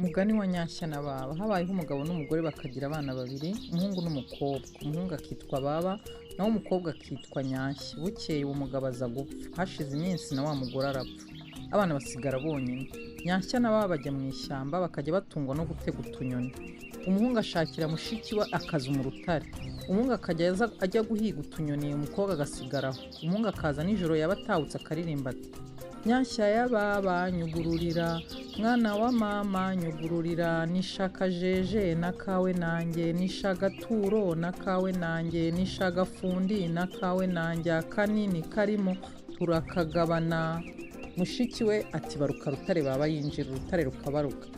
Mugani wa Nyanshya na Baba. Habayeho umugabo n'umugore bakagira abana babiri, umuhungu n'umukobwa. Umuhungu akitwa Baba, naho umukobwa akitwa Nyanshya. Bukeye uwo mugabo aza gupfa. Hashize iminsi na wa mugore arapfa. Abana basigara bonyine. Nyanshya na Baba bajya mu ishyamba bakajya batungwa no gutega utunyoni. Umuhungu ashakira mushiki we akazi mu rutare. Umuhungu akajya ajya guhiga utunyoni, umukobwa agasigaraho. Umuhungu akaza nijoro yaba atahutse akaririmba ati: Nyanshya ya Baba nyugururira, mwana wa mama nyugururira, nishaka jeje nakawe nanjye, nishaga turo nakawe nanjye, nishaga fundi nakawe nanjye, akanini karimo turakagabana. Mushiki we ati baruka rutare Baba yinjira, urutare rukabaruka.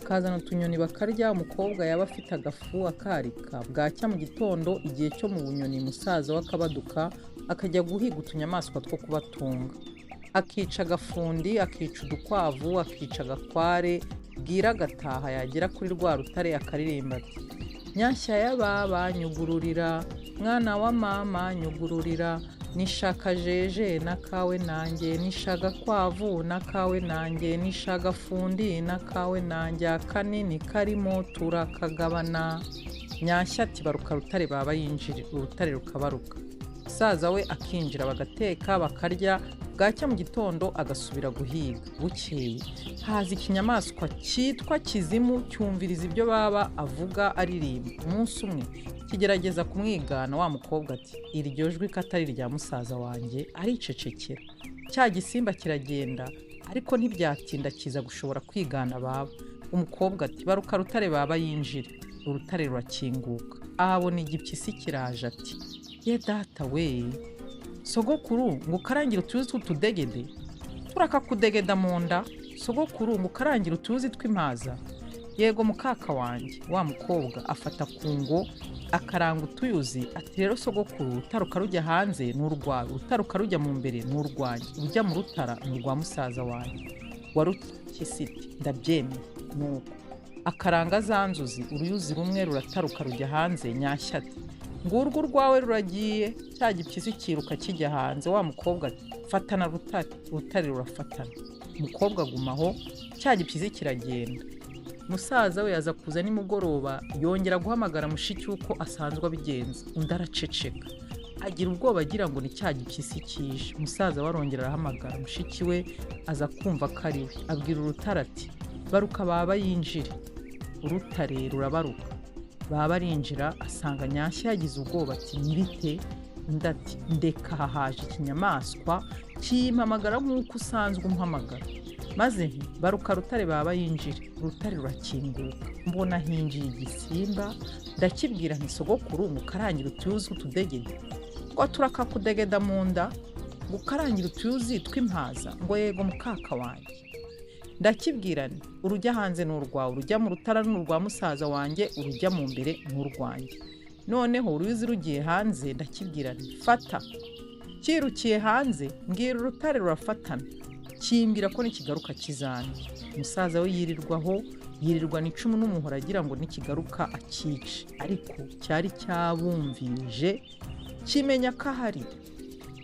Kazana utunyoni bakarya, umukobwa yaba afite agafu akarika. Bwacya mu gitondo igihe cyo mu bunyoni, musaza we akabaduka akajya guhiga utunyamaswa two kubatunga. Akica agafundi, akica udukwavu, akica agakware, bwira agataha yagera kuri rwa rutare akaririmba ati: Nyanshya ya Baba nyugururira, mwana wa mama nyugururira, nishaka jeje nakawe nanjye, nishaga kwavu nakawe nanjye, nishaga fundi nakawe nanjye, akanini karimo turakagabana. Nyanshya ati baruka rutare Baba yinjira, urutare rukabaruka. Musaza we akinjira bagateka bakarya, bwacya mu gitondo agasubira guhiga. Bukeye haza ikinyamaswa cyitwa kizimu cyumviriza ibyo Baba avuga aririmba. Umunsi umwe kigerageza kumwigana, wa mukobwa ati: iryo jwi katari rya musaza wanjye, aricecekera. Cya gisimba kiragenda, ariko ntibyatinda kiza gushobora kwigana Baba. Umukobwa ati baruka rutare Baba yinjire, urutare rurakinguka. Ahabona igipyisi kiraje ati: ye data we, sogokuru ngo ukarangire utuzi tw'utudegede, turakakudegeda mu nda. Sogokuru ngo ukarangire utuzi tw'impaza. Yego mukaka wanjye. Wa mukobwa afata kungo akaranga utuyuzi ati rero sogokuru, utaruka rujya hanze ni urwawe, utaruka rujya mu mbere ni urwanjye, ujya mu rutara ni urwa musaza wanjye. Warukisiti ndabyemeye. Nuko akaranga za nzuzi, uruyuzi rumwe rurataruka rujya hanze. Nyanshya ati ngurwo urwawe ruragiye. Cya gipyisi kiruka kijya hanze. Wa mukobwa ati fatana rutare, urutare rurafatana. Umukobwa agumaho, cya gipyisi kiragenda. Musaza we yaza kuza nimugoroba, yongera guhamagara mushiki uko asanzwe abigenza. Undi araceceka, agira ubwoba agira ngo ni cya gipyisi kije. Musaza we arongera arahamagara mushiki we, aza kumva ko ari we. Abwira urutare ati baruka Baba yinjire, urutare rurabaruka. Baba arinjira asanga Nyanshya yagize ubwoba ati nibite. Undi ati ndeka hahaje ikinyamaswa kimpamagara nk'uko usanzwe umpamagara. Maze nti baruka rutare Baba yinjire, urutare rurakinguka. Mbona hinjiye igisimba, ndakibwira nti sogokuru ngo ukarangire utuyuzi tw'utudegede, ngo turakakudegeda mu nda, ngo ukarangire utuyuzi tw'impaza. Ngo yego mukaka wanjye. Ndakibwira nti urujya hanze ni urwawe, urujya mu rutara ni urwa musaza wanjye, urujya mu mbere ni urwanjye. Noneho uruyuzi rugiye hanze, ndakibwira nti fata. Kirukiye hanze, mbwira urutare rurafatana, kimbwira ko nikigaruka kizanjye. Musaza we yirirwaho, yirirwa n'icumu n'umuhoro agira ngo nikigaruka akice, ariko cyari cyabumvirije kimenya ko ahari.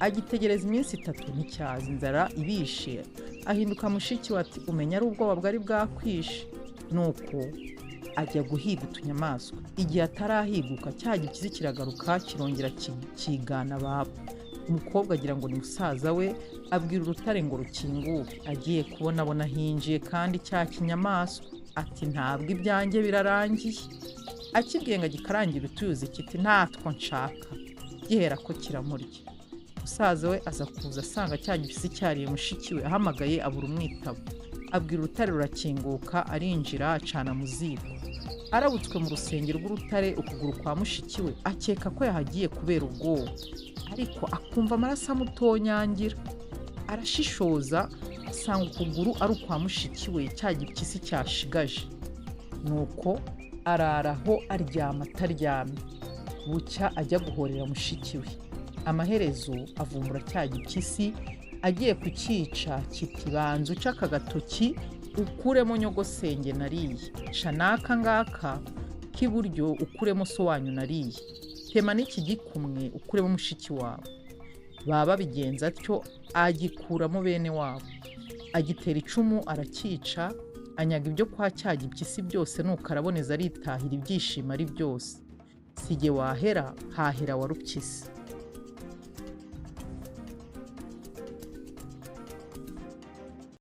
Agitegereza iminsi 3 nticyaza, inzara ibishe. Ahinduka mushiki we ati umenya ari ubwoba bwari bwakwishe. Nuko ajya guhiga utunyamaswa. Igihe atarahiguka, cya gipyisi kiragaruka kirongera kigana Baba. Umukobwa agira ngo ni musaza we, abwira urutare ngo rukinguke. Agiye kubona hinjiye kandi cya kinyamaswa. Ati ntabwo ibyanjye birarangiye. Akibwiye ngo agikarangira utuyuzi kiti ntatwo nshaka, gihera ko kiramurya. Musaza we aza kuza asanga cya gipyisi cyariye mushiki we, ahamagaye abura umwitabo. Abwira urutare rurakinguka, arinjira acana mu ziko. Arabutswe mu rusengero rw'urutare, ukuguru kwa mushiki we akeka ko yahagiye kubera ubwoba, ariko akumva amaraso amutonyangira. Arashishoza asanga ukuguru ari ukwa mushiki we cya gipyisi cyashigaje. Nuko araraho aryama ataryamye. Bucya ajya guhorera mushiki we. Amaherezo avumbura cya gipyisi, agiye kukica kiti banze uca aka gatoki ukuremo nyogosenge nariye, ca n'aka ngaka k'iburyo ukuremo so wanyu nariye, tema n'iki gikumwe ukuremo mushiki wawe. Baba bigenza atyo, agikuramo bene wabo. Agitera icumu arakica, anyaga ibyo kwa cyaga impyisi byose nuko araboneza aritahira ibyishimo ari byose. Sige wahera hahera wa rupyisi.